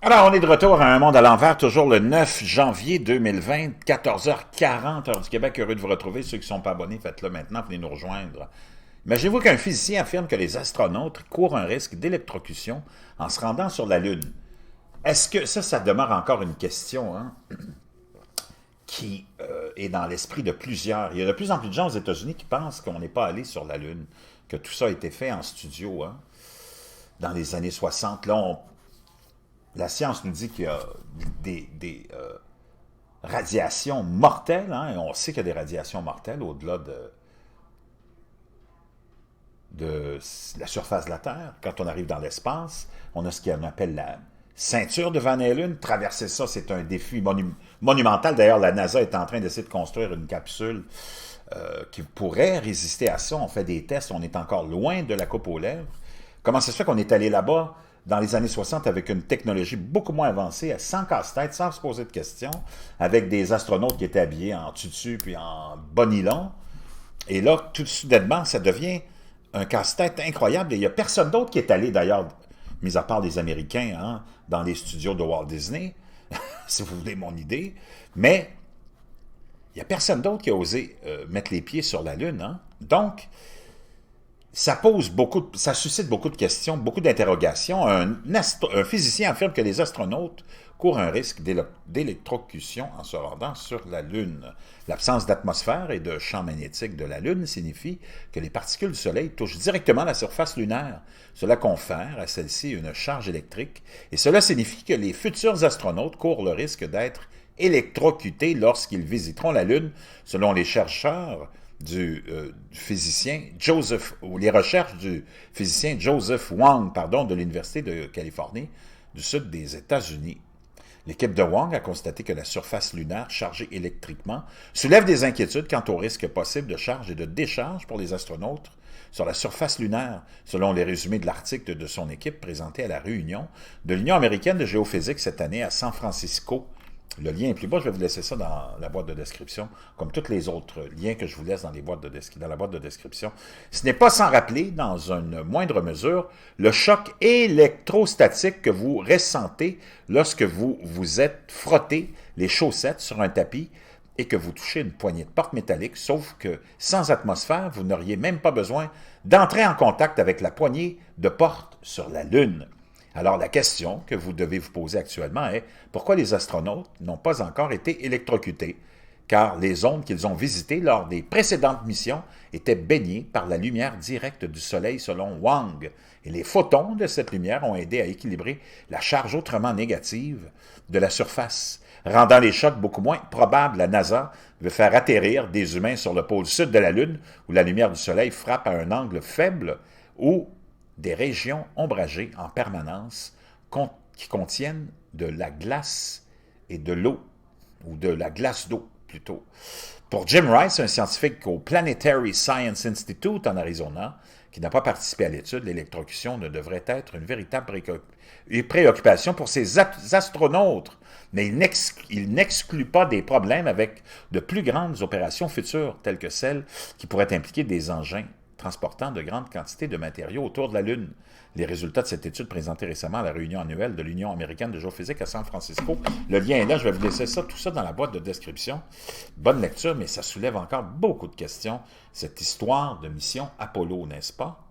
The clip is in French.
Alors, on est de retour à Un monde à l'envers, toujours le 9 janvier 2020, 14h40, heure du Québec. Heureux de vous retrouver. Ceux qui ne sont pas abonnés, faites-le maintenant, venez nous rejoindre. Imaginez-vous qu'un physicien affirme que les astronautes courent un risque d'électrocution en se rendant sur la Lune. Est-ce que ça demeure encore une question qui est dans l'esprit de plusieurs. Il y a de plus en plus de gens aux États-Unis qui pensent qu'on n'est pas allé sur la Lune, que tout ça a été fait en studio dans les années 60. Là, la science nous dit qu'il y a des radiations mortelles, et on sait qu'il y a des radiations mortelles au-delà de la surface de la Terre. Quand on arrive dans l'espace, on a ce qu'on appelle la ceinture de Van Allen. Traverser ça, c'est un défi monumental. D'ailleurs, la NASA est en train d'essayer de construire une capsule qui pourrait résister à ça. On fait des tests, on est encore loin de la coupe aux lèvres. Comment ça se fait qu'on est allé là-bas dans les années 60 avec une technologie beaucoup moins avancée, sans casse-tête, sans se poser de questions, avec des astronautes qui étaient habillés en tutu puis en bas nylon. Et là, tout soudainement, ça devient un casse-tête incroyable. Et il n'y a personne d'autre qui est allé, d'ailleurs, mis à part les Américains, dans les studios de Walt Disney, si vous voulez mon idée. Mais il n'y a personne d'autre qui a osé mettre les pieds sur la Lune. Donc, ça suscite beaucoup de questions, beaucoup d'interrogations. Un physicien affirme que les astronautes courent un risque d'électrocution en se rendant sur la Lune. L'absence d'atmosphère et de champ magnétique de la Lune signifie que les particules du Soleil touchent directement la surface lunaire. Cela confère à celle-ci une charge électrique et cela signifie que les futurs astronautes courent le risque d'être électrocutés lorsqu'ils visiteront la Lune, selon les chercheurs du physicien Joseph, ou les recherches du physicien Joseph Wong, de l'Université de Californie du sud des États-Unis. L'équipe de Wong a constaté que la surface lunaire chargée électriquement soulève des inquiétudes quant au risque possible de charge et de décharge pour les astronautes sur la surface lunaire, selon les résumés de l'article de son équipe présenté à la réunion de l'Union américaine de géophysique cette année à San Francisco. Le lien est plus bas, je vais vous laisser ça dans la boîte de description, comme tous les autres liens que je vous laisse dans la boîte de description. Ce n'est pas sans rappeler, dans une moindre mesure, le choc électrostatique que vous ressentez lorsque vous vous êtes frotté les chaussettes sur un tapis et que vous touchez une poignée de porte métallique, sauf que sans atmosphère, vous n'auriez même pas besoin d'entrer en contact avec la poignée de porte sur la Lune. Alors la question que vous devez vous poser actuellement est pourquoi les astronautes n'ont pas encore été électrocutés? Car les ondes qu'ils ont visitées lors des précédentes missions étaient baignées par la lumière directe du Soleil selon Wang. Et les photons de cette lumière ont aidé à équilibrer la charge autrement négative de la surface, rendant les chocs beaucoup moins probables. La NASA veut faire atterrir des humains sur le pôle sud de la Lune, où la lumière du Soleil frappe à un angle faible, où des régions ombragées en permanence qui contiennent de la glace et de l'eau, ou de la glace d'eau plutôt. Pour Jim Rice, un scientifique au Planetary Science Institute en Arizona, qui n'a pas participé à l'étude, l'électrocution ne devrait être une véritable préoccupation pour ces astronautes, mais il n'exclut pas des problèmes avec de plus grandes opérations futures, telles que celles qui pourraient impliquer des engins transportant de grandes quantités de matériaux autour de la Lune. Les résultats de cette étude présentée récemment à la réunion annuelle de l'Union américaine de géophysique à San Francisco. Le lien est là, je vais vous laisser tout ça dans la boîte de description. Bonne lecture, mais ça soulève encore beaucoup de questions, cette histoire de mission Apollo, n'est-ce pas?